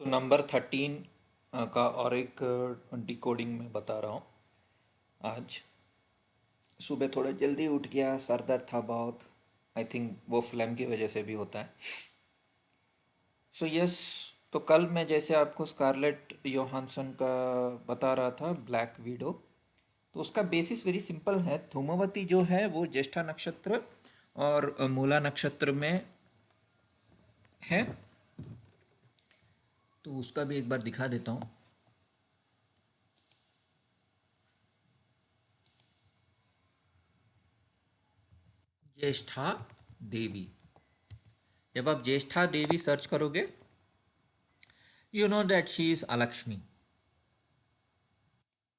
तो नंबर 13 का और एक डिकोडिंग में बता रहा हूँ आज। सुबह थोड़ा जल्दी उठ गया, सर दर्द था बहुत। आई थिंक वो फ्लैम की वजह से भी होता है। सो यस, तो कल मैं जैसे आपको स्कारलेट योहानसन का बता रहा था, ब्लैक विडो। तो उसका बेसिस वेरी सिंपल है। धूमवती जो है वो ज्येष्ठा नक्षत्र और मूला नक्षत्र में है। तो उसका भी एक बार दिखा देता हूँ। ज्येष्ठा देवी, जब आप ज्येष्ठा देवी सर्च करोगे, you know that she is Alakshmi.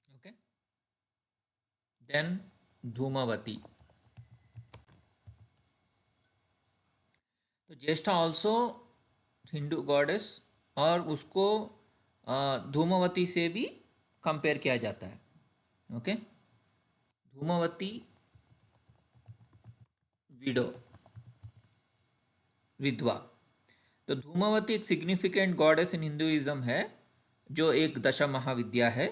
Okay, then Dhumavati. तो ज्येष्ठा ऑल्सो हिंदू गॉडेस, और उसको धूमवती से भी कंपेयर किया जाता है। ओके, धूमवती विडो, विधवा। तो धूमवती एक सिग्निफिकेंट गॉडेस इन हिंदुइज्म है, जो एक दशा महाविद्या है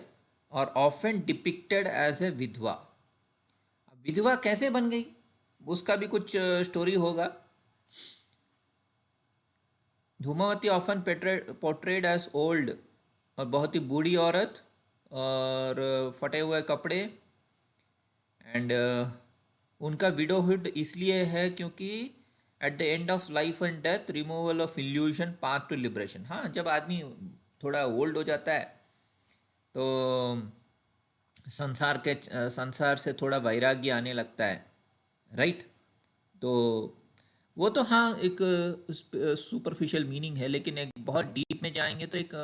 और ऑफन डिपिक्टेड एज ए विधवा। अब विधवा कैसे बन गई, उसका भी कुछ स्टोरी होगा। Dhumavati often portrayed as old, और बहुत ही बूढ़ी औरत और फटे हुए कपड़े। एंड उनका विडोहुड इसलिए है क्योंकि at the end of life and death, removal of illusion, path to liberation. हाँ, जब आदमी थोड़ा ओल्ड हो जाता है तो संसार से थोड़ा वैराग्य आने लगता है, राइट। तो वो तो हाँ, एक सुपरफिशियल मीनिंग है, लेकिन एक बहुत डीप में जाएंगे तो एक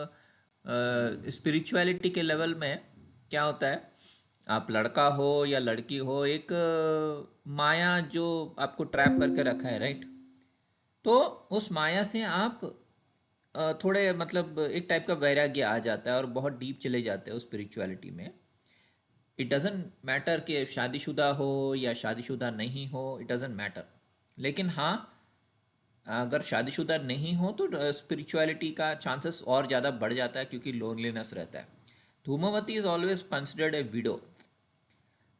स्पिरिचुअलिटी के लेवल में क्या होता है, आप लड़का हो या लड़की हो, एक माया जो आपको ट्रैप करके रखा है, राइट। तो उस माया से आप थोड़े मतलब एक टाइप का वैराग्य आ जाता है और बहुत डीप चले जाते हैं उस स्पिरिचुअलिटी में। इट डजेंट मैटर कि शादीशुदा हो या शादीशुदा नहीं हो, इट डजेंट मैटर। लेकिन हाँ, अगर शादीशुदा नहीं हो तो स्पिरिचुअलिटी का चांसेस और ज़्यादा बढ़ जाता है, क्योंकि लोनलीनेस रहता है। Dhumavati is always considered a widow.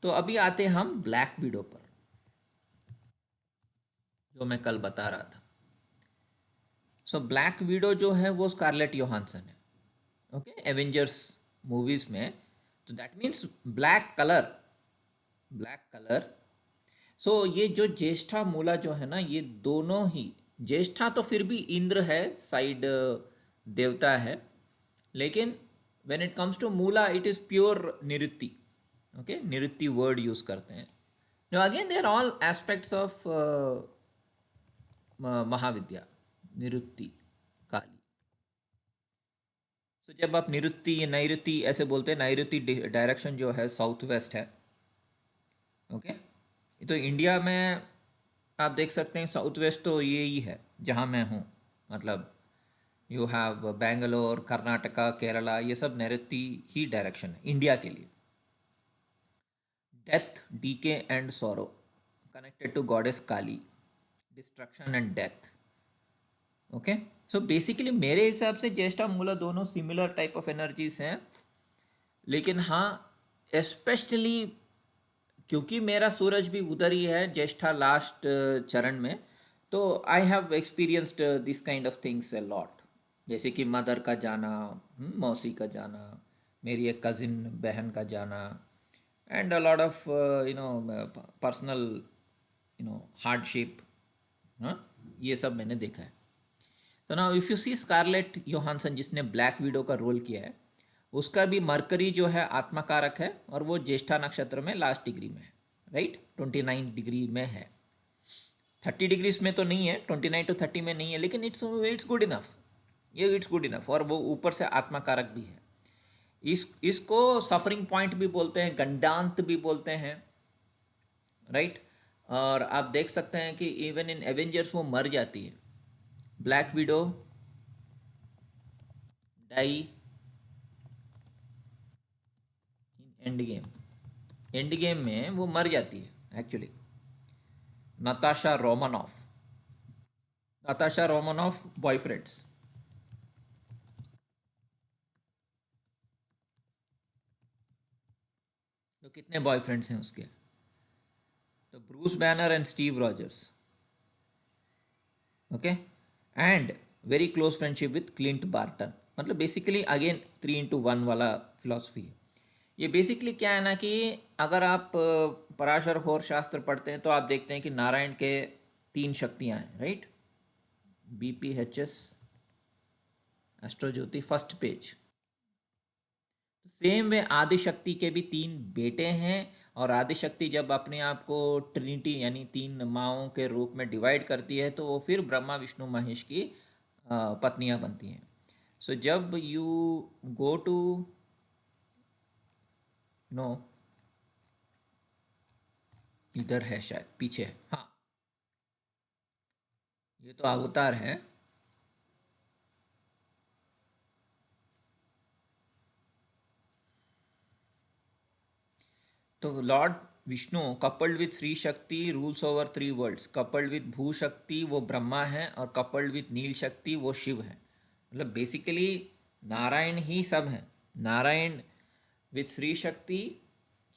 तो अभी आते हैं हम ब्लैक विडो पर, जो मैं कल बता रहा था। सो ब्लैक विडो जो है वो स्कारलेट योहानसन है। ओके, एवेंजर्स मूवीज में। तो that means black colour, black colour. So ये जो ज्येष्ठा मूला जो है ना, ये दोनों ही, ज्येष्ठा तो फिर भी इंद्र है, साइड देवता है। लेकिन when it comes to Mula, it is pure Nirriti. Okay, Nirriti word use करते हैं। जो again they are all aspects of Mahavidya, Nirriti Kali. So जब आप निरुति या नैरुति ऐसे बोलते हैं, नैरुति डायरेक्शन जो है साउथ वेस्ट है। ओके, तो इंडिया में आप देख सकते हैं साउथ वेस्ट तो ये ही है जहाँ मैं हूँ। मतलब यू हैव बेंगलोर, कर्नाटका, केरला, ये सब नैऋति ही डायरेक्शन है इंडिया के लिए। Death, decay and sorrow, connected to goddess Kali, destruction and death. Okay, so basically मेरे हिसाब से ज्येष्ठा मूला दोनों सिमिलर टाइप ऑफ एनर्जीज हैं। लेकिन हाँ, स्पेशली क्योंकि मेरा सूरज भी उधर ही है, ज्येष्ठा लास्ट चरण में। तो I have experienced this kind of things a lot. जैसे कि मदर का जाना, मौसी का जाना, मेरी एक कज़िन बहन का जाना, and a lot of personal hardship. हाँ, ये सब मैंने देखा है। तो ना, इफ़ यू सी स्कारलेट योहानसन जिसने ब्लैक विडो का रोल किया है, उसका भी मरकरी जो है आत्मा कारक है, और वो ज्येष्ठा नक्षत्र में लास्ट डिग्री में है, राइट। 29 डिग्री में है, 30 डिग्रीज में तो नहीं है, 29 to 30 में नहीं है, लेकिन इट्स गुड इनफ। ये इट्स गुड इनफ, और वो ऊपर से आत्मा कारक भी है। इसको सफरिंग पॉइंट भी बोलते हैं, गंडांत भी बोलते हैं, राइट। और आप देख सकते हैं कि इवन इन एवेंजर्स वो मर जाती है। Black Widow die in Endgame, Endgame में वो मर जाती है actually. Natasha Romanoff, Natasha Romanoff boyfriends. तो कितने बॉयफ्रेंड्स हैं उसके? तो Bruce Banner and Steve Rogers, okay, and very close friendship with Clint Barton. मतलब बेसिकली अगेन 3 into 1 वाला फिलॉसफी है ये। बेसिकली क्या है ना कि अगर आप पराशर होर शास्त्र पढ़ते हैं तो आप देखते हैं कि नारायण के 3 शक्तियाँ हैं, right? BPHS Astrojyoti first page. Same way Adishakti के भी 3 बेटे हैं, और आदिशक्ति जब अपने आप को ट्रिनिटी यानी 3 माँओं के रूप में डिवाइड करती है तो वो फिर ब्रह्मा विष्णु महेश की पत्नियां बनती हैं। सो जब यू गो टू नो, इधर है शायद पीछे, हाँ ये तो अवतार है। तो lord Vishnu coupled with Shri Shakti rules over 3 worlds, coupled with Bhu Shakti वो ब्रह्मा है, और कपल्ड विथ नील शक्ति वो शिव है। मतलब बेसिकली नारायण ही सब है। नारायण विथ श्री शक्ति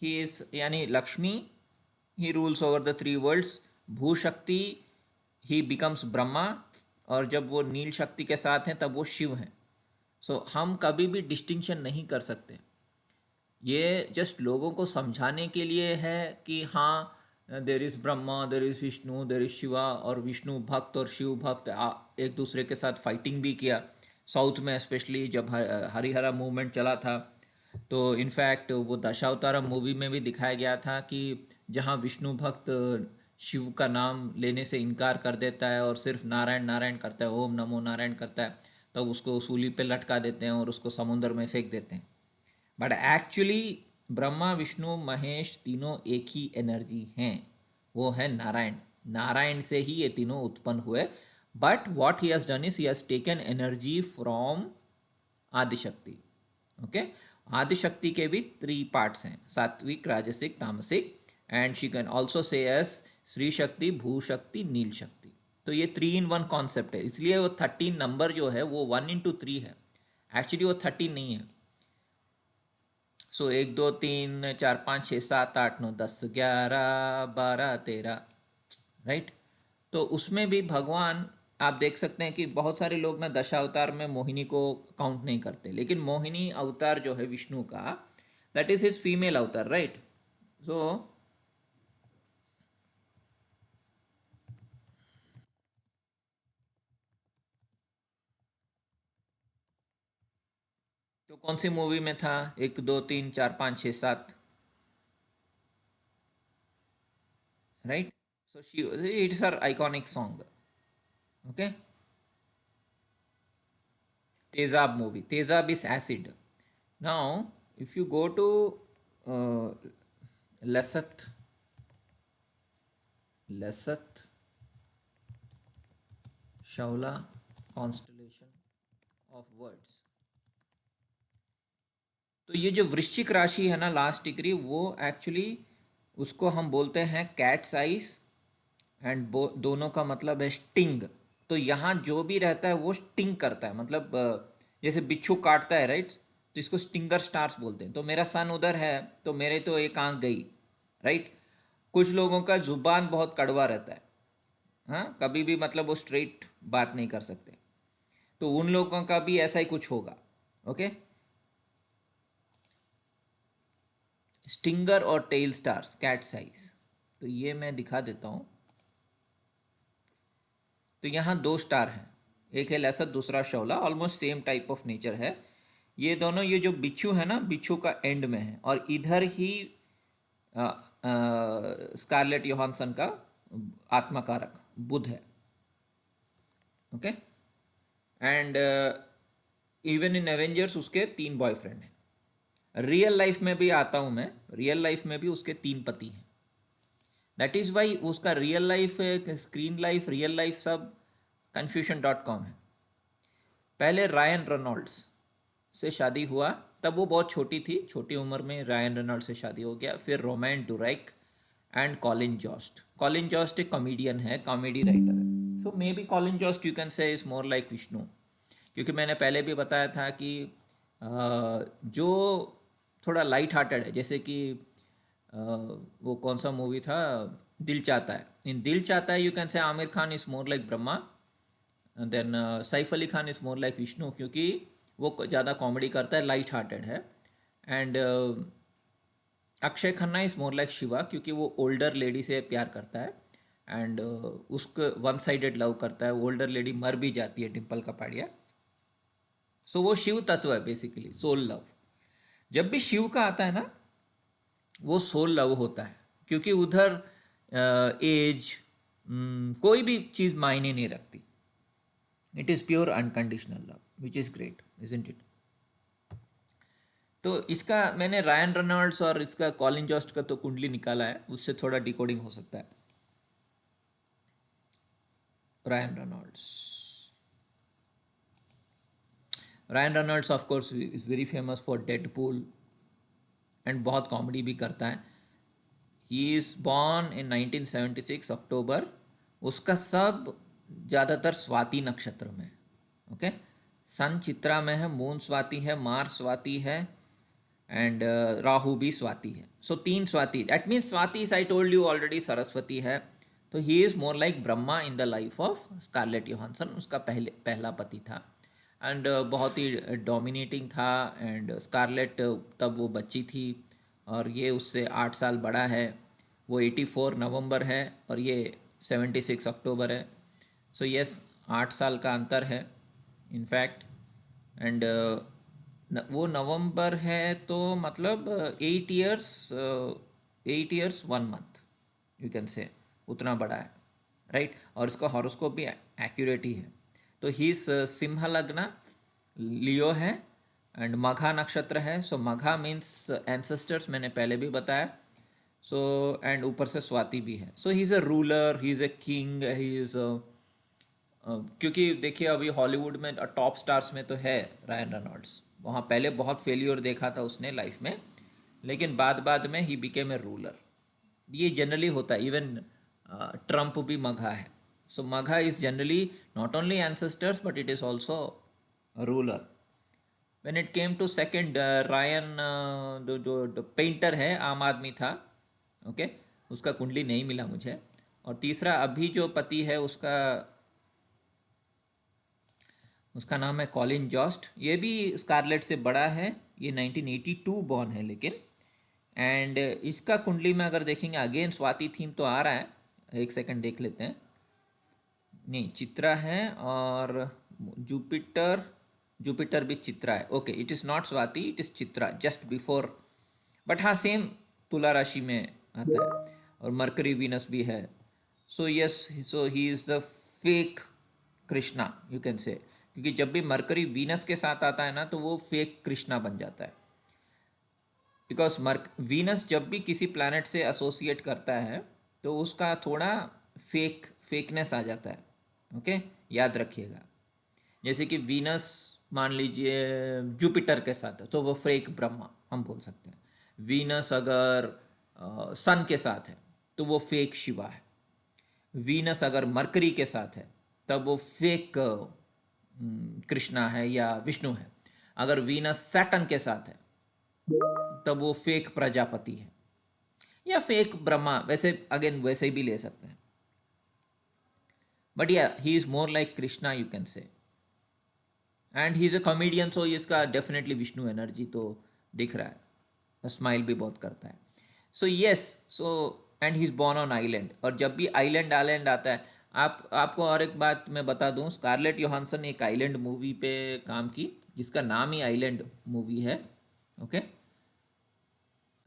ही इज यानी लक्ष्मी, ही रूल्स ओवर द 3 वर्ल्ड्स। भू शक्ति ही बिकम्स ब्रह्मा, और जब वो नील शक्ति के साथ हैं तब वो शिव हैं। सो हम कभी भी डिस्टिंक्शन नहीं कर सकते। ये जस्ट लोगों को समझाने के लिए है कि हाँ there is Brahma, there is Vishnu, there is Shiva, और विष्णु भक्त और शिव भक्त एक दूसरे के साथ फाइटिंग भी किया। साउथ में स्पेशली जब हरिहरा मूवमेंट चला था, तो इनफैक्ट वो दशावतारा मूवी में भी दिखाया गया था कि जहाँ विष्णु भक्त शिव का नाम लेने से इनकार कर देता है और सिर्फ नारायण नारायण करता है, ओम नमो नारायण करता है, तब तो उसको सूली पे लटका देते हैं और उसको समुद्र में फेंक देते हैं। बट एक्चुअली ब्रह्मा विष्णु महेश तीनों एक ही एनर्जी हैं, वो है नारायण। नारायण से ही ये तीनों उत्पन्न हुए। But what he has done is he has taken energy from Adishakti. Okay, Adishakti के भी 3 पार्ट्स हैं, सात्विक राजसिक तामसिक, and she can also say S Shri Shakti भू शक्ति नील शक्ति। तो ये 3 in 1 कॉन्सेप्ट है, इसलिए वो 13 नंबर जो है वो 1 into 3 है। एक्चुअली वो 13 नहीं है। सो 1 2 3 4 5 6 7 8 9 10 11 12 13, राइट? तो उसमें भी भगवान, आप देख सकते हैं कि बहुत सारे लोग ना दशावतार में मोहिनी को काउंट नहीं करते, लेकिन मोहिनी अवतार जो है विष्णु का, दैट इज हिज फीमेल अवतार, राइट? सो तो कौन सी मूवी में था 1 2 3 4 5 6 7, right? So she, it's her iconic song, okay. Tezab movie. Tezab is acid. Now, if you go to uh, Lasat, Lasat Shaula constellation of words, तो ये जो वृश्चिक राशि है ना, लास्ट डिग्री, वो एक्चुअली उसको हम बोलते हैं कैट साइज, एंड दोनों का मतलब है स्टिंग। तो यहाँ जो भी रहता है वो स्टिंग करता है, मतलब जैसे बिच्छू काटता है, राइट? तो इसको स्टिंगर स्टार्स बोलते हैं। तो मेरा सन उधर है तो मेरे तो एक आंख गई, राइट? कुछ लोगों का जुबान बहुत कड़वा रहता है, हाँ, कभी भी मतलब वो स्ट्रेट बात नहीं कर सकते, तो उन लोगों का भी ऐसा ही कुछ होगा, ओके। स्टिंगर और टेल स्टार्स कैट साइज, तो ये मैं दिखा देता हूँ। तो यहाँ 2 स्टार हैं, एक है लसत दूसरा शौला, almost same type of nature है ये दोनों। ये जो बिच्छू है ना, बिच्छू का एंड में है, और इधर ही स्कारलेट योहानसन का आत्मकारक बुध है, okay. And even in Avengers उसके 3 बॉयफ्रेंड हैं। रियल लाइफ में भी आता हूँ मैं, रियल लाइफ में भी उसके 3 पति हैं। दैट इज़ वाई उसका real life, screen life, real life सब confusion.com है। पहले रायन रेनॉल्ड्स से शादी हुआ, तब वो बहुत छोटी थी, छोटी उम्र में रायन रेनॉल्ड्स से शादी हो गया। फिर Romain Dauriac and Colin Jost. Colin Jost एक कॉमेडियन है, कॉमेडी राइटर है। So maybe Colin Jost you can say is more like Vishnu, क्योंकि मैंने पहले भी बताया था कि जो थोड़ा लाइट हार्टेड है, जैसे कि वो कौन सा मूवी था, दिल चाहता है। इन दिल चाहता है you can say Aamir Khan is more like Brahma, and then Saif Ali Khan is more like Vishnu, क्योंकि वो ज़्यादा कॉमेडी करता है, लाइट हार्टेड है। And Akshay Khanna is more like Shiva, क्योंकि वो ओल्डर लेडी से प्यार करता है एंड उसको वन साइडेड लव करता है। ओल्डर लेडी मर भी जाती है, डिम्पल कपाड़िया। सो वो शिव तत्व है बेसिकली, सोल लव। जब भी शिव का आता है ना, वो सोल लव होता है, क्योंकि उधर एज कोई भी चीज़ मायने नहीं रखती। It is pure unconditional love which is great, isn't it. तो इसका मैंने रायन रेनॉल्ड्स और इसका कॉलिन जॉस्ट का तो कुंडली निकाला है, उससे थोड़ा डिकोडिंग हो सकता है। Ryan Reynolds of course is very famous for Deadpool and बहुत कॉमेडी भी करता है। ही इज़ बॉर्न इन 1976 अक्टूबर। उसका सब ज़्यादातर स्वाति नक्षत्र में, ओके। सन चित्रा में है, मून स्वाति है, मार्स स्वाति है, एंड राहु भी स्वाति है। सो तीन Swati, that means Swati is, I told you already, Saraswati है। तो he is more like Brahma in the life of Scarlett Johansson. उसका पहला पति था एंड बहुत ही डोमिनेटिंग था। एंड स्कारलेट तब वो बच्ची थी और ये उससे 8 साल बड़ा है। वो 84 नवंबर है और ये 76 अक्टूबर है। सो यस, 8 साल का अंतर है इनफैक्ट। एंड वो नवंबर है तो मतलब 8 ईयर्स 1 मंथ यू कैन से, उतना बड़ा है, राइट। और इसका हॉरोस्कोप भी एक्यूरेट ही है। तो ही सिंह लग्न, लियो है एंड मघा नक्षत्र है। सो मघा मीन्स एंसेस्टर्स, मैंने पहले भी बताया। सो एंड ऊपर से स्वाति भी है। So he is a ruler, he is a king, he is क्योंकि देखिए अभी हॉलीवुड में टॉप स्टार्स में तो है रायन रेनॉल्ड्स। वहाँ पहले बहुत फेलियर देखा था उसने लाइफ में, लेकिन बाद बाद में ही बिकेम ए रूलर। ये जनरली होता है। इवन ट्रम्प भी मघा है। So Magha is generally not only ancestors but it is also ruler. When it came to second, Ryan जो पेंटर है, आम आदमी था, ओके। उसका कुंडली नहीं मिला मुझे। और तीसरा अभी जो पति है उसका उसका नाम है कॉलिन जॉस्ट। ये भी स्कारलेट से बड़ा है। ये 1982 बॉर्न है लेकिन। एंड इसका कुंडली में अगर देखेंगे, अगेन स्वाति थीम तो आ रहा है। एक सेकंड देख लेते हैं। नहीं, चित्रा है और जुपिटर, जुपिटर भी चित्रा है। Okay, it is not Swati, it is Chitra, just before. But हाँ, सेम तुला राशि में आता है। और मरकरी वीनस भी है। So yes, so he is the fake Krishna you can से, क्योंकि जब भी मरकरी वीनस के साथ आता है ना तो वो फेक कृष्णा बन जाता है। बिकॉज वीनस जब भी किसी प्लैनेट से एसोसिएट करता है तो उसका थोड़ा फेकनेस आ जाता है, ओके। याद रखिएगा। जैसे कि वीनस मान लीजिए जुपिटर के साथ है तो वो फेक ब्रह्मा हम बोल सकते हैं। वीनस अगर सन के साथ है तो वो फेक शिवा है। वीनस अगर मरकरी के साथ है तब वो फेक कृष्णा है या विष्णु है। अगर वीनस सैटर्न के साथ है तब वो फेक प्रजापति है या फेक ब्रह्मा। वैसे अगेन वैसे भी ले सकते हैं। बट या he is more like Krishna you can say. And he is a comedian, so इसका डेफिनेटली विष्णु एनर्जी तो दिख रहा है। स्माइल भी बहुत करता है। So yes, so and he is born on island. और जब भी आइलैंड आइलैंड आता है, आपको और एक बात मैं बता दूं, स्कारलेट योहानसन ने एक आइलैंड मूवी पे काम की जिसका नाम ही आइलैंड मूवी है, ओके।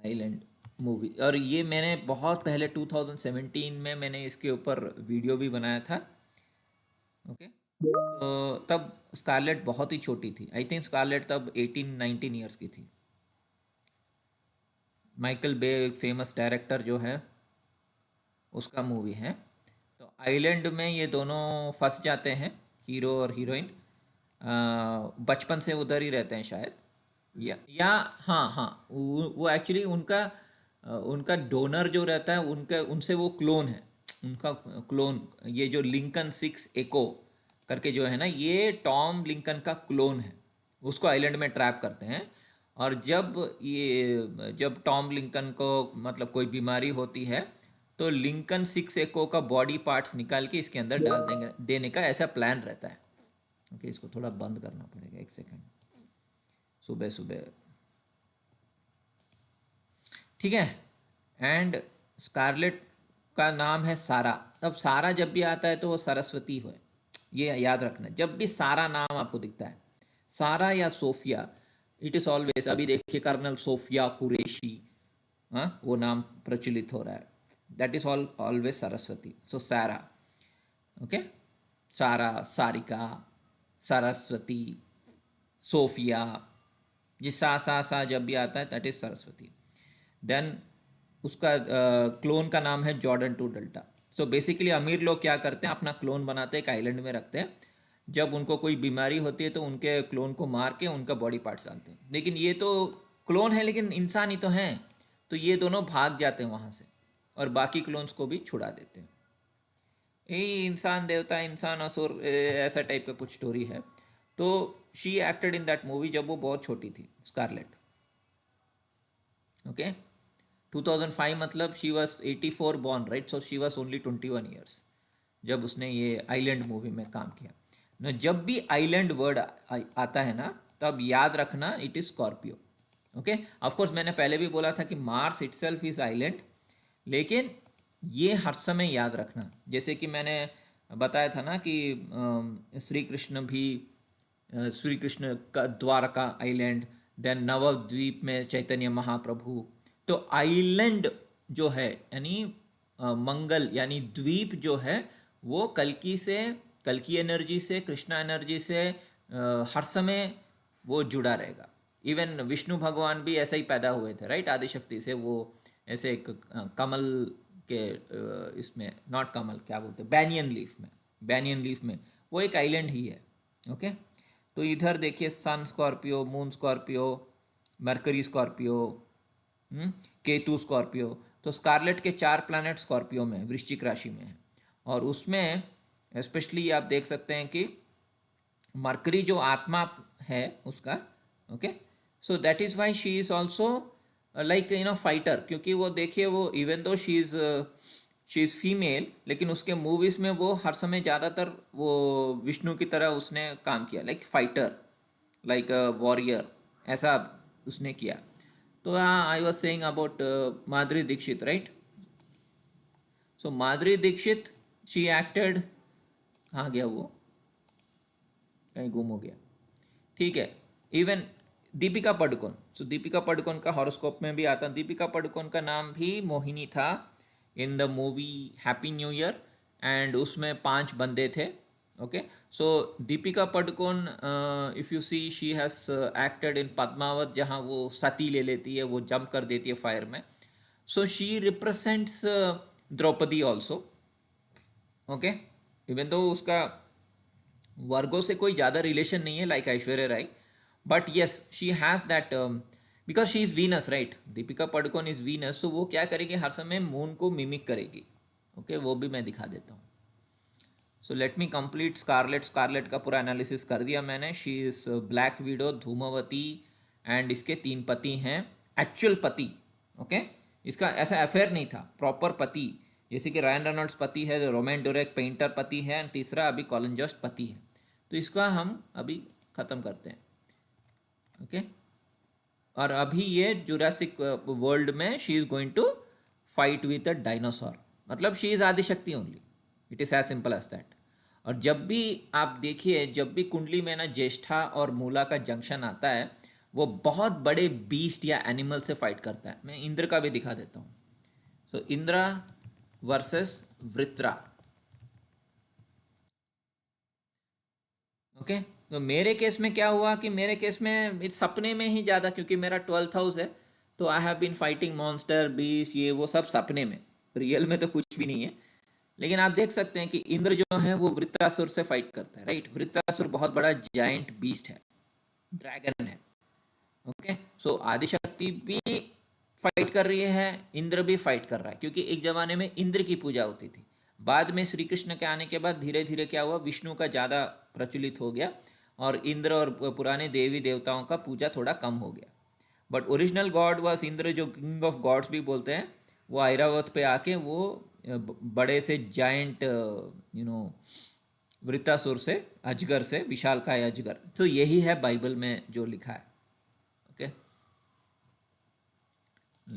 Island movie. और ये मैंने बहुत पहले 2017 में मैंने इसके ऊपर वीडियो भी बनाया था, ओके। तो तब स्कारलेट बहुत ही छोटी थी। आई थिंक स्कारलेट तब 18-19 ईयर्स की थी। माइकल बे एक फेमस डायरेक्टर जो है, उसका मूवी है। तो आइलैंड में ये दोनों फंस जाते हैं, हीरो और हीरोइन। बचपन से उधर ही रहते हैं शायद, या हाँ हाँ, वो एक्चुअली उनका डोनर जो रहता है उनका, उनसे वो क्लोन है। उनका क्लोन, ये जो लिंकन 6 एको करके जो है ना, ये टॉम लिंकन का क्लोन है। उसको आइलैंड में ट्रैप करते हैं और जब टॉम लिंकन को मतलब कोई बीमारी होती है तो लिंकन 6 एको का बॉडी पार्ट्स निकाल के इसके अंदर डाल देंगे देने का ऐसा प्लान रहता है। ओके, इसको थोड़ा बंद करना पड़ेगा, एक सेकेंड। सुबह सुबह, ठीक है। एंड स्कारलेट का नाम है सारा। अब सारा जब भी आता है तो वो सरस्वती है, ये याद रखना। जब भी सारा नाम आपको दिखता है, सारा या सोफिया, इट इज़ ऑलवेज, अभी देखिए कर्नल सोफिया कुरैशी, हाँ, वो नाम प्रचलित हो रहा है, दैट इज ऑलवेज सरस्वती। सो सारा, ओके, सारा, सारिका, सरस्वती, सोफिया, ये सा जब भी आता है दैट इज सरस्वती। देन उसका क्लोन का नाम है Jordan Two Delta. So basically अमीर लोग क्या करते हैं, अपना क्लोन बनाते हैं, एक आइलैंड में रखते हैं। जब उनको कोई बीमारी होती है तो उनके क्लोन को मार के उनका बॉडी पार्ट्स डालते हैं। लेकिन ये तो क्लोन है लेकिन इंसान ही तो हैं, तो ये दोनों भाग जाते हैं वहाँ से और बाकी क्लोन्स को भी छुड़ा देते हैं। यही इंसान देवता, इंसान असुर, ऐसा टाइप का कुछ स्टोरी है। तो she acted in that movie जब वो बहुत छोटी थी, स्कारलेट। ओके, 2005 मतलब she was 84 born, right? So she was only 21 years जब उसने ये आइलैंड मूवी में काम किया ना। जब भी आइलैंड वर्ड आता है ना, तब याद रखना it is Scorpio. Okay, of course मैंने पहले भी बोला था कि मार्स इटसेल्फ इज आइलैंड, लेकिन ये हर समय याद रखना। जैसे कि मैंने बताया था ना कि श्री कृष्ण भी, श्री कृष्ण का द्वारका आइलैंड, देन नवद्वीप में चैतन्य महाप्रभु। तो आइलैंड जो है यानी मंगल यानी द्वीप जो है, वो कल्की एनर्जी से, कृष्णा एनर्जी से हर समय वो जुड़ा रहेगा। इवन विष्णु भगवान भी ऐसे ही पैदा हुए थे, राइट? आदिशक्ति से वो ऐसे एक कमल के इसमें, नॉट कमल, क्या बोलते हैं, बैनियन लीफ में, बैनियन लीफ में वो एक आइलैंड ही है। ओके, तो इधर देखिए sun Scorpio, moon Scorpio, Mercury Scorpio, Ketu Scorpio. तो स्कारलेट के 4 प्लैनेट स्कॉर्पियो में, वृश्चिक राशि में है। और उसमें स्पेशली आप देख सकते हैं कि मरकरी जो आत्मा है उसका, okay, so that is why she is also like fighter. क्योंकि वो देखिए, वो even though she is female, लेकिन उसके मूवीज़ में वो हर समय ज़्यादातर वो विष्णु की तरह उसने काम किया, लाइक फाइटर, लाइक वॉरियर, ऐसा उसने किया। तो हाँ, I was saying about Madhuri Dixit, right? So Madhuri Dixit, she acted, कहाँ गया वो, कहीं गुम हो गया, ठीक है। इवन दीपिका पादुकोण, सो दीपिका पादुकोण का हॉरोस्कोप में भी आता। दीपिका पादुकोण का नाम भी मोहिनी था in the movie Happy New Year, and उसमें 5 बंदे थे। Okay, so Deepika Padukone, if you see, she has acted in Padmaavat, जहाँ वो सती ले लेती है, वो जंप कर देती है फायर में। So she represents Draupadi also. Okay, even though उसका वर्गों से कोई ज़्यादा रिलेशन नहीं है like Aishwarya Rai, but yes she has that, because she is Venus, right? Deepika Padukone is Venus, तो वो क्या करेगी, हर समय मून को मिमिक करेगी। ओके, वो भी मैं दिखा देता हूँ। So let me complete Scarlett. Scarlett का पूरा एनालिसिस कर दिया मैंने। She is black widow, Dhumavati, and इसके 3 पति हैं, एक्चुअल पति। ओके, इसका ऐसा अफेयर नहीं था, प्रॉपर पति। जैसे कि रायन रेनॉल्ड्स पति है, रोमैन डोरेक पेंटर पति है, एंड तीसरा अभी कॉलिन जॉस्ट पति है। तो इसका हम अभी ख़त्म करते हैं। ओके, और अभी ये जुरासिक वर्ल्ड में she is going to fight with a dinosaur, मतलब she is Adishakti only, it is as simple as that. और जब भी आप देखिए, जब भी कुंडली में ना ज्येष्ठा और मूला का जंक्शन आता है, वो बहुत बड़े बीस्ट या एनिमल से फाइट करता है। मैं इंद्र का भी दिखा देता हूँ। सो इंद्रा वर्सेस वृत्रा। ओके, तो मेरे केस में क्या हुआ कि मेरे केस में इस सपने में ही ज़्यादा, क्योंकि मेरा 12th हाउस है, तो I have been fighting monster bees, ये वो सब सपने में, रियल में तो कुछ भी नहीं है। लेकिन आप देख सकते हैं कि इंद्र जो है वो वृत्रासुर से फाइट करता है, राइट? वृत्रासुर बहुत बड़ा जायंट बीस्ट है, ड्रैगन है। ओके, सो आदिशक्ति भी फाइट कर रही है, इंद्र भी फाइट कर रहा है, क्योंकि एक ज़माने में इंद्र की पूजा होती थी। बाद में श्री कृष्ण के आने के बाद धीरे धीरे क्या हुआ, विष्णु का ज़्यादा प्रचलित हो गया, और इंद्र और पुराने देवी देवताओं का पूजा थोड़ा कम हो गया। But original God was Indra, जो किंग ऑफ गॉड्स भी बोलते हैं, वो ऐरावत पे आके वो बड़े से जाइंट वृत्तासुर से, अजगर से, विशालकाय अजगर। तो यही है बाइबल में जो लिखा है। ओके,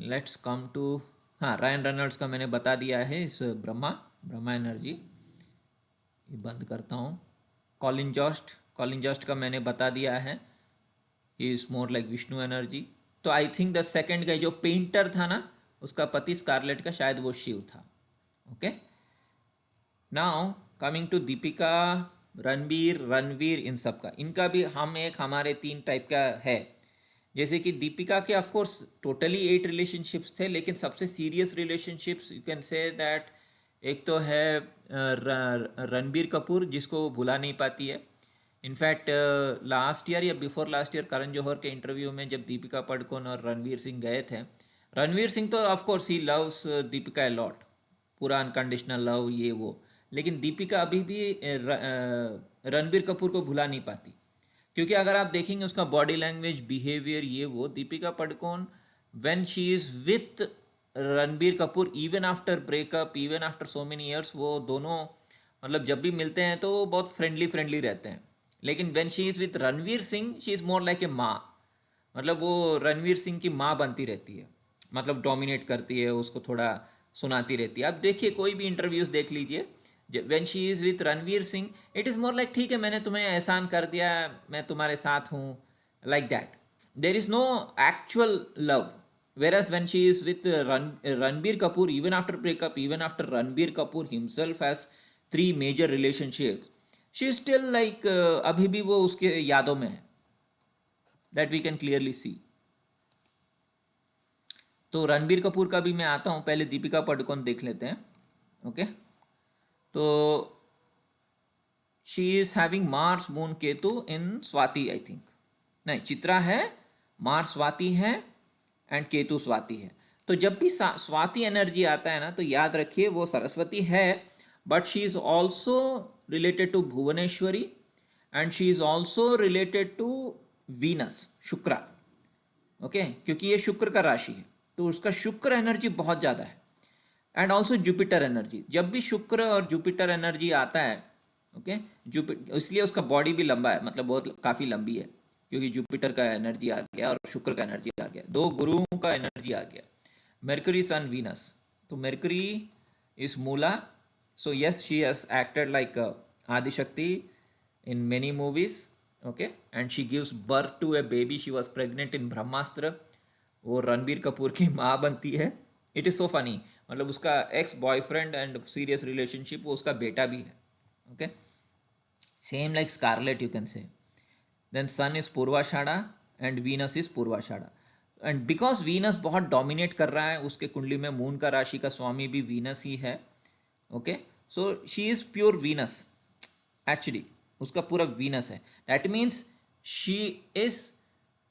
लेट्स कम टू, हाँ, रायन रेनॉल्ड्स का मैंने बता दिया है, इस ब्रह्मा एनर्जी। ये बंद करता हूँ। कॉलिन जॉस्ट का मैंने बता दिया है, ही is more like Vishnu energy. तो आई थिंक द सेकंड का जो पेंटर था ना, उसका पति स्कारलेट का शायद वो शिव था। Okay, now coming to Deepika, Ranveer, इन सब का, इनका भी हम एक, हमारे 3 टाइप का है। जैसे कि दीपिका के ऑफ कोर्स टोटली 8 रिलेशनशिप्स थे, लेकिन सबसे serious relationships you can say that, एक तो है रणबीर कपूर, जिसको वो भुला नहीं पाती है। इनफैक्ट लास्ट ईयर या before last year Karan Johar के इंटरव्यू में जब दीपिका पादुकोण और रणवीर सिंह गए थे, रणवीर सिंह तो of course he loves Deepika a lot, पूरा अनकंडीशनल लव ये वो, लेकिन दीपिका अभी भी रणबीर कपूर को भुला नहीं पाती। क्योंकि अगर आप देखेंगे उसका बॉडी लैंग्वेज, बिहेवियर, ये वो, Deepika Padukone when she is with Ranbir Kapoor, even after breakup, even after so many years, वो दोनों मतलब जब भी मिलते हैं तो वो बहुत फ्रेंडली रहते हैं। लेकिन when she is with Ranveer Singh, she is more like a माँ, मतलब वो रणवीर सिंह की माँ बनती रहती है, मतलब डोमिनेट करती है उसको, थोड़ा सुनाती रहती है। आप देखिए, कोई भी इंटरव्यूज देख लीजिए, when she is with Ranveer Singh, it is more like ठीक है, मैंने तुम्हें एहसान कर दिया, मैं तुम्हारे साथ हूँ, like that. There is no actual love. Whereas when she is with Ranbir Kapoor, even after breakup, even after Ranbir Kapoor himself has 3 major relationships, she is still like अभी भी वो उसके यादों में है, that we can clearly see. तो रणबीर कपूर का भी मैं आता हूँ, पहले दीपिका पादुकोण देख लेते हैं। ओके, तो she is having Mars moon Ketu in Swati, I think, नहीं, चित्रा है, मार्स स्वाति है, एंड केतु स्वाति है। तो जब भी स्वाति एनर्जी आता है ना, तो याद रखिए वो सरस्वती है, but she is also related to Bhuvaneshwari, and she is also related to Venus, Shukra. Okay, क्योंकि ये शुक्र का राशि है, तो उसका शुक्र एनर्जी बहुत ज़्यादा है, एंड ऑल्सो जुपिटर एनर्जी। जब भी शुक्र और जुपिटर एनर्जी आता है, ओके, जुपिटर, इसलिए उसका बॉडी भी लंबा है, मतलब बहुत काफ़ी लंबी है, क्योंकि जुपिटर का एनर्जी आ गया और शुक्र का एनर्जी आ गया, 2 गुरुओं का एनर्जी आ गया, मेर्करी सन वीनस। तो Mercury is Mula, so yes, she has acted like Adishakti in many movies. Okay, and she gives birth to a baby, she was pregnant in Brahmastra, वो रणबीर कपूर की माँ बनती है। इट इज़ सो फनी, मतलब उसका ex boyfriend and serious relationship, वो उसका बेटा भी है। Okay, same like Scarlett, you can say. Then sun is Purvashadha and Venus is Purvashadha, and because Venus बहुत डोमिनेट कर रहा है उसके कुंडली में, मून का राशि का स्वामी भी वीनस ही है। Okay, so she is pure Venus, actually उसका पूरा वीनस है। That means she is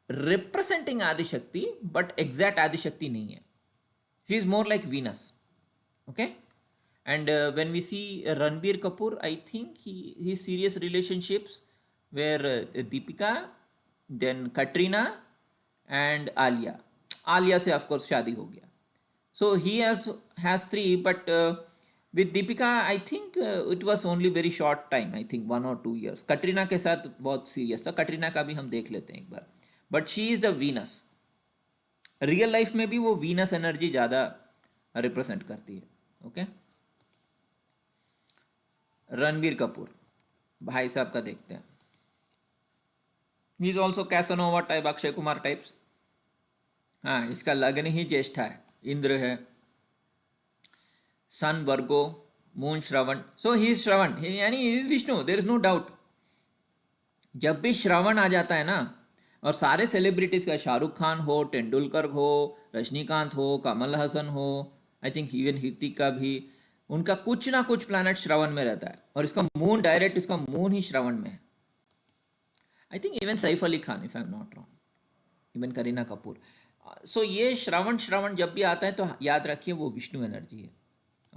representing Adishakti, but exact Adishakti नहीं है, she is more like Venus. Okay, and when we see Ranbir Kapoor, I think his serious relationships were Deepika, then Katrina and Alia से of course शादी हो गया, so he has 3, but with Deepika I think it was only very short time, I think 1 or 2 years. Katrina के साथ बहुत serious था, कटरीना का भी हम देख लेते हैं एक बार, but she is the Venus. Real life में भी वो वीनस एनर्जी ज़्यादा रिप्रेजेंट करती है। ओके, रणबीर कपूर भाई साहब का देखते हैं, he is also Casanova type, Akshay Kumar types. हाँ, इसका लग्न ही ज्येष्ठा है, इंद्र है, सन वर्गो, moon Shravan, so he is Shravan, यानी he is Vishnu, there is no doubt. जब भी श्रवण आ जाता है ना, और सारे सेलिब्रिटीज का, शाहरुख खान हो, तेंदुलकर हो, रजनीकांत हो, कमल हसन हो, आई थिंक इवन हीतिक का भी, उनका कुछ ना कुछ प्लैनेट श्रवण में रहता है, और इसका मून डायरेक्ट, इसका मून ही श्रवण में है। I think even Saif Ali Khan, if I am not wrong, even Kareena Kapoor. So ये श्रवण जब भी आता है तो याद रखिए वो विष्णु एनर्जी है।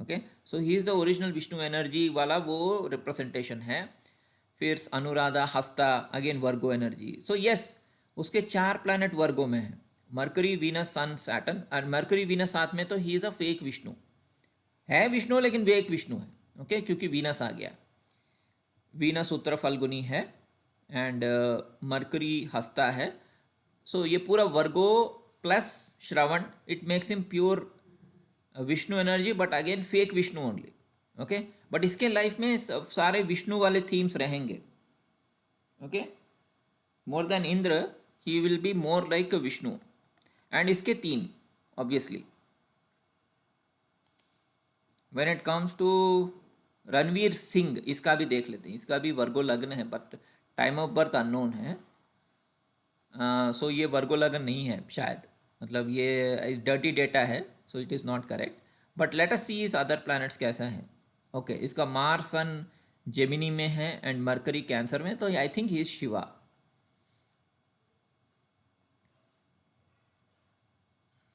Okay, so he is the original Vishnu energy वाला वो रिप्रेजेंटेशन है। फिर अनुराधा, हस्ता, अगेन वर्गो एनर्जी। सो यस, उसके 4 प्लैनेट वर्गो में है, मरकरी वीनस सन सैटर्न, और मरकरी वीनस साथ में तो he is a fake Vishnu, है विष्णु लेकिन फेक विष्णु है, ओके, क्योंकि वीनस आ गया, वीनस उत्तर फल्गुनी है एंड मरकरी हंसता है। सो ये पूरा Virgo plus Shravana, it makes him pure Vishnu energy, but again fake Vishnu only, okay. But इसके लाइफ में सारे विष्णु वाले थीम्स रहेंगे, okay. More than Indra, he will be more like Vishnu. And इसके तीन, obviously when it comes to Ranveer Singh, इसका भी देख लेते हैं, इसका भी वर्गो लग्न है but time of birth unknown है। सो ये वर्गो लग्न नहीं है शायद, मतलब ये डर्टी डेटा है, so it is not correct. But let us see इस अदर प्लैनेट्स कैसा है, ओके। इसका मार्स सन जेमिनी में है एंड मरकरी कैंसर में, तो I think he is Shiva.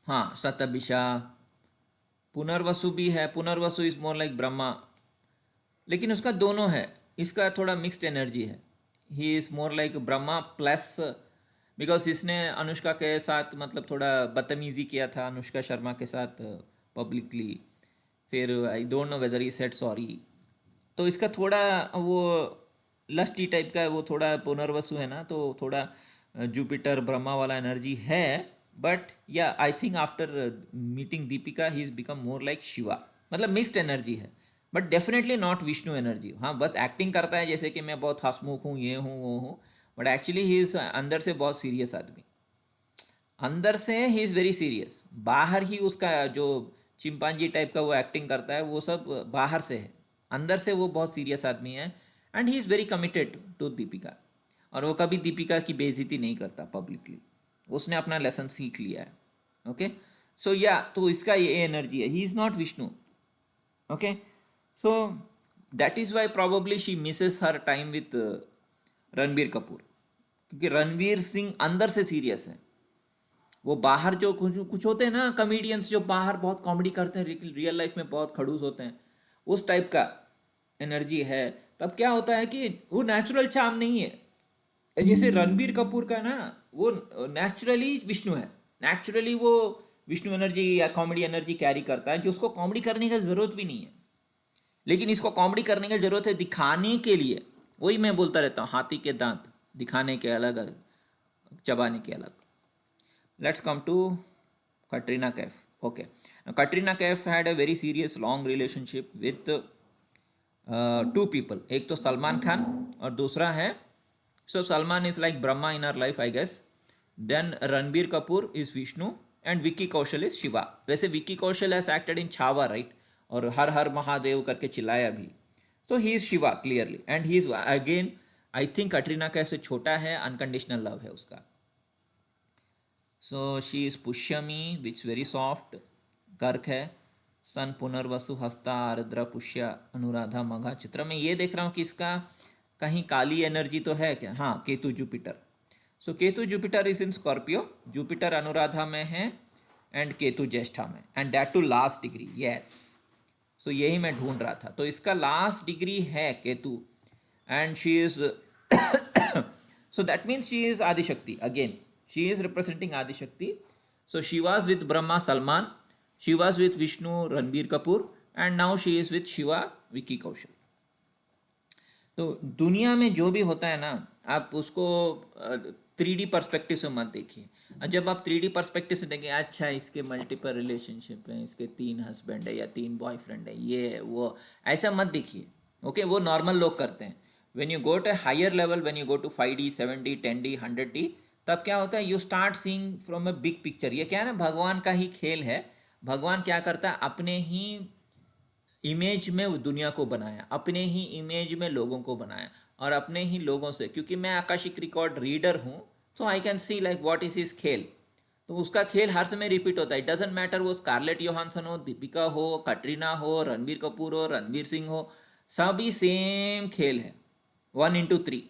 हाँ, शतभिषा, पुनर्वसु भी है, Punarvasu is more like Brahma, लेकिन उसका दोनों है, इसका थोड़ा मिक्स्ड एनर्जी है। ही is more like Brahma plus, because इसने अनुष्का के साथ मतलब थोड़ा बदतमीजी किया था अनुष्का शर्मा के साथ पब्लिकली, फिर आई don't know weather he said sorry, तो इसका थोड़ा वो लस्टी टाइप का है, वो थोड़ा पुनर्वसु है ना, तो थोड़ा जुपिटर ब्रह्मा वाला एनर्जी है। बट या I think after meeting Deepika he is become more like Shiva, मतलब मिक्स्ड एनर्जी है, but definitely not Vishnu energy. हाँ, बस एक्टिंग करता है जैसे कि मैं बहुत हंसमुख हूँ, ये हूँ वो हूँ, बट एक्चुअली ही इज अंदर से बहुत सीरियस आदमी, अंदर से ही इज़ वेरी सीरियस, बाहर ही उसका जो चिंपांजी टाइप का वो एक्टिंग करता है वो सब बाहर से है, अंदर से वो बहुत सीरियस आदमी है। And he is very committed to Deepika, और वो कभी दीपिका की बेइज्जती नहीं करता पब्लिकली, उसने अपना लेसन सीख लिया है, ओके। सो या तो इसका ये एनर्जी है, ही is not Vishnu, okay. So that is why probably she Mrs her time with Ranbir Kapoor, क्योंकि रणवीर सिंह अंदर से सीरियस है, वो बाहर जो कुछ कुछ होते हैं ना कॉमेडियंस, जो बाहर बहुत कॉमेडी करते हैं, रियल लाइफ में बहुत खड़ूस होते हैं, उस टाइप का एनर्जी है। तब क्या होता है कि वो नेचुरल चार्म नहीं है, जैसे रणबीर कपूर का ना, वो नेचुरली विष्णु है, नेचुरली वो विष्णु एनर्जी या कॉमेडी एनर्जी कैरी करता है, जो उसको कॉमेडी करने की ज़रूरत भी नहीं है, लेकिन इसको कॉमेडी करने की ज़रूरत है दिखाने के लिए। वही मैं बोलता रहता हूँ, हाथी के दांत दिखाने के अलग अलग, चबाने के अलग। Let's come to Katrina Kaif. Okay. Now, Katrina Kaif had a very serious long relationship with two people. एक तो सलमान खान और दूसरा है, so Salman is like Brahma in her life, I guess. Then Ranbir Kapoor is Vishnu and Vicky Kaushal is Shiva. वैसे Vicky Kaushal has acted in Chhawa, right? और हर हर महादेव करके चिल्लाया भी. So he is Shiva clearly, and he is again, I think Katrina Kaif से छोटा है, unconditional love है उसका. So she is Pushyami which very soft, Kark है, सन पुनर्वसु हस्ता आर्द्रा पुष्य अनुराधा मघा चित्र में ये देख रहा हूँ कि इसका कहीं काली एनर्जी तो है क्या, हाँ, Ketu Jupiter. So Ketu Jupiter is in Scorpio, Jupiter Anuradha में है एंड केतु ज्येष्ठा में, and that too last degree, yes. So यही मैं ढूंढ रहा था, तो इसका लास्ट डिग्री है Ketu, and she is so that means she is Adishakti again, she is representing Adishakti. So she was with Brahma Salman, she was with Vishnu Ranbir Kapoor, and now she is with Shiva Vicky Kaushal. तो दुनिया में जो भी होता है ना, आप उसको 3D पर्सपेक्टिव से मत देखिए, और जब आप 3D पर्सपेक्टिव से देखें, अच्छा इसके मल्टीपल रिलेशनशिप हैं, इसके 3 हस्बैंड है या 3 बॉयफ्रेंड है, ये वो, ऐसा मत देखिए, ओके। वो नॉर्मल लोग करते हैं। when you go to a higher level, when you go to 5D 7D 10D 100D, तब क्या होता है, you start seeing from a big picture. ये क्या है ना, भगवान का ही खेल है। भगवान क्या करता है, अपने ही इमेज में दुनिया को बनाया, अपने ही इमेज में लोगों को बनाया, और अपने ही लोगों से, क्योंकि मैं आकाशिक रिकॉर्ड रीडर हूँ, so I can see like what is his खेल। तो उसका खेल हर समय रिपीट होता है, इट डजेंट मैटर वो स्कारलेट योहानसन हो, दीपिका हो, कटरीना हो, रणबीर कपूर हो, रणवीर सिंह हो, सभी सेम खेल है, 1 into 3।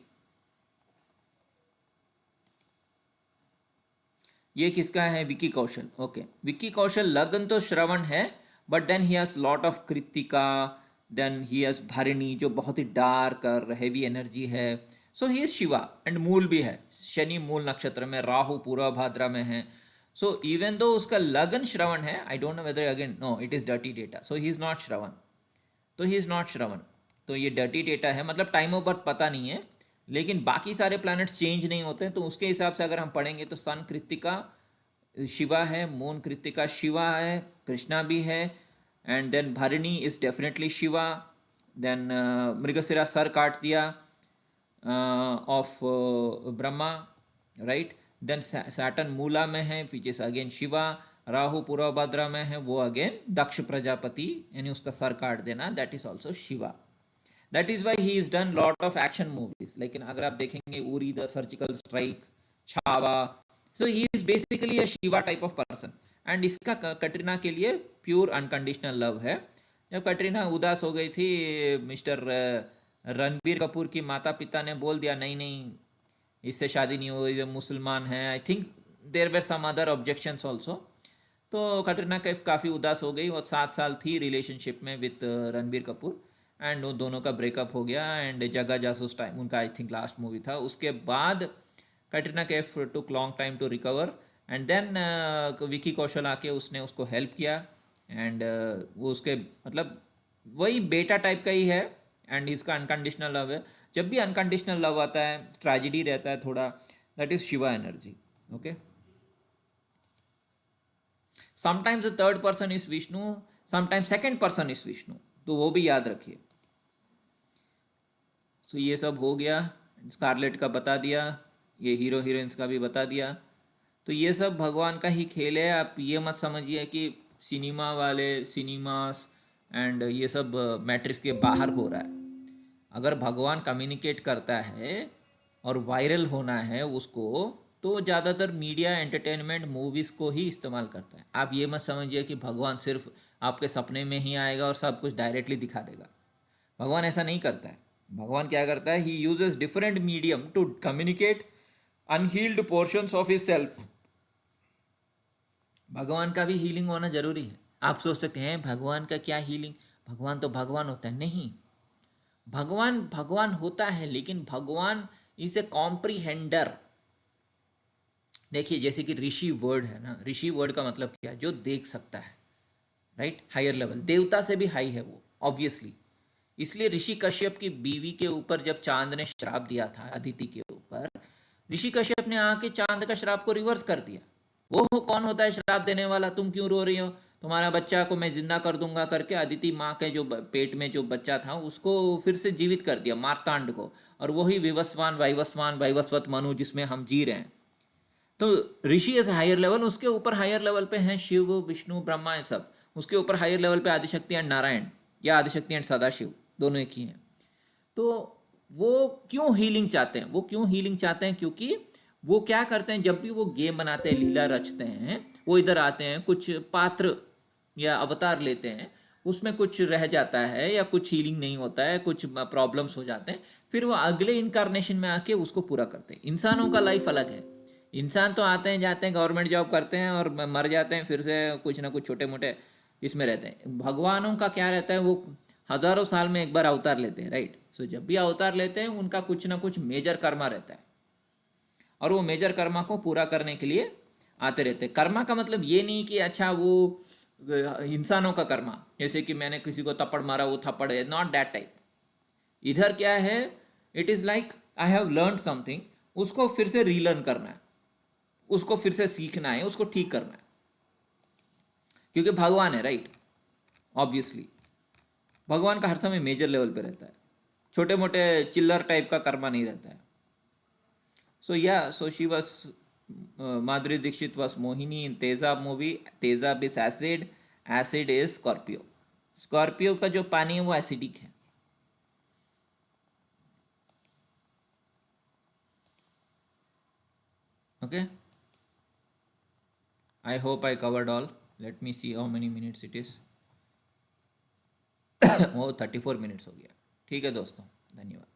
ये किसका है, विकी कौशल, ओके। विकी कौशल लग्न तो श्रवण है, but then he has lot of Krittika, then he has Bharani जो बहुत ही डार्क और हैवी एनर्जी है। So he is Shiva, and Mool भी है, शनि मूल नक्षत्र में, राहु पूर्व भाद्रा में है। सो इवन दो उसका लगन श्रवण है, I don't know whether again, no it is dirty data, so he is not Shravana, तो ही इज़ नॉट श्रवण, तो ये डर्टी डेटा है, मतलब टाइम ऑफ बर्थ पता नहीं है, लेकिन बाकी सारे प्लैनेट्स चेंज नहीं होते हैं, तो उसके हिसाब से अगर हम पढ़ेंगे तो सन कृत्तिका शिवा है, मून कृत्तिका शिवा है, कृष्णा भी है, and then Bharani is definitely Shiva, then Mrigashira सर काट दिया of Brahma, right, then Saturn Mula में है which is again Shiva, Rahu Purvabhadra में है वो अगेन दक्ष प्रजापति, यानी उसका सर काट देना, that is also Shiva, that is why he is done lot of action movies, लेकिन अगर आप देखेंगे Uri The Surgical Strike, Chhaava, so he is basically a Shiva type of person, and इसका कटरीना के लिए प्योर अनकंडीशनल लव है। जब कटरीना उदास हो गई थी, मिस्टर रणबीर कपूर की माता पिता ने बोल दिया नहीं नहीं इससे शादी नहीं हो, ये मुसलमान है, I think there were some other objections also, तो कटरीना कैफ काफ़ी उदास हो गई और 7 साल थी रिलेशनशिप में विथ रणबीर कपूर, एंड वो दोनों का ब्रेकअप हो गया, एंड जगह जासूस टाइम उनका आई थिंक लास्ट मूवी था, उसके बाद Katrina Kaif took long time to recover, and then Vicky Kaushal आके उसने उसको हेल्प किया, एंड वो उसके मतलब वही बेटा टाइप का ही है, एंड इसका अनकंडीशनल लव है। जब भी अनकंडीशनल लव आता है, ट्रेजिडी रहता है थोड़ा, that is Shiva energy, okay. Sometimes the third person is Vishnu, sometimes second person is Vishnu, तो वो भी याद रखिए। सो ये सब हो गया, स्कारलेट का बता दिया, ये हीरो हीरोइंस का भी बता दिया, तो ये सब भगवान का ही खेल है। आप ये मत समझिए कि सिनेमा वाले सिनेमास एंड ये सब मैट्रिक्स के बाहर हो रहा है। अगर भगवान कम्युनिकेट करता है और वायरल होना है उसको, तो ज़्यादातर मीडिया एंटरटेनमेंट मूवीज़ को ही इस्तेमाल करता है। आप ये मत समझिए कि भगवान सिर्फ आपके सपने में ही आएगा और सब कुछ डायरेक्टली दिखा देगा। भगवान ऐसा नहीं करता है। भगवान क्या करता है, he uses different medium to communicate unhealed portions of his self. भगवान का भी हीलिंग होना जरूरी है। आप सोच सकते हैं भगवान का क्या हीलिंग, भगवान तो भगवान होता है, नहीं, भगवान भगवान होता है, लेकिन भगवान इज ए कॉम्प्रीहेंडर। देखिए जैसे कि ऋषि वर्ड है ना, ऋषि वर्ड का मतलब क्या है, जो देख सकता है, राइट, हायर लेवल, देवता से भी हाई है वो ऑब्वियसली। इसलिए ऋषि कश्यप की बीवी के ऊपर जब चांद ने श्राप दिया था अदिति के ऊपर, ऋषि कश्यप ने आके चांद का श्राप को रिवर्स कर दिया। वो कौन होता है श्राप देने वाला, तुम क्यों रो रही हो, तुम्हारा बच्चा को मैं जिंदा कर दूंगा करके अदिति माँ के जो पेट में जो बच्चा था उसको फिर से जीवित कर दिया, मार्तांड को, और वही विवस्वान वैवस्वत मनु जिसमें हम जी रहे हैं। तो ऋषि इज हायर लेवल, उसके ऊपर हायर लेवल पे हैं शिव विष्णु ब्रह्मा, ये सब उसके ऊपर हायर लेवल पे आदिशक्ति एंड नारायण, या आदिशक्ति एंड सदाशिव, दोनों एक ही हैं। तो वो क्यों हीलिंग चाहते हैं, वो क्यों हीलिंग चाहते हैं, क्योंकि वो क्या करते हैं, जब भी वो गेम बनाते हैं, लीला रचते हैं, वो इधर आते हैं, कुछ पात्र या अवतार लेते हैं, उसमें कुछ रह जाता है या कुछ हीलिंग नहीं होता है, कुछ प्रॉब्लम्स हो जाते हैं, फिर वो अगले इनकारनेशन में आके उसको पूरा करते हैं। इंसानों का लाइफ अलग है। इंसान तो आते हैं जाते हैं, गवर्नमेंट जॉब करते हैं और मर जाते हैं, फिर से कुछ ना कुछ छोटे मोटे इसमें रहते हैं। भगवानों का क्या रहता है, वो हजारों साल में एक बार अवतार लेते हैं, राइट। सो जब भी अवतार लेते हैं उनका कुछ ना कुछ मेजर कर्मा रहता है, और वो मेजर कर्मा को पूरा करने के लिए आते रहते हैं। कर्मा का मतलब ये नहीं कि अच्छा वो इंसानों का कर्मा, जैसे कि मैंने किसी को थप्पड़ मारा वो थप्पड़ है, नॉट दैट टाइप। इधर क्या है, it is like I have learn something, उसको फिर से रीलर्न करना है, उसको फिर से सीखना है, उसको ठीक करना है, क्योंकि भगवान है, राइट। ऑब्वियसली भगवान का हर समय मेजर लेवल पे रहता है, छोटे मोटे चिल्लर टाइप का कर्मा नहीं रहता है। सो या so she was Madhuri Dixit was Mohini in Tezaab movie. Tezaab is acid, acid is Scorpio, Scorpio का जो पानी है वो एसिडिक है। Okay, I hope I covered all. Let me see how many minutes it is. वो 34 मिनट्स हो गया। ठीक है दोस्तों, धन्यवाद।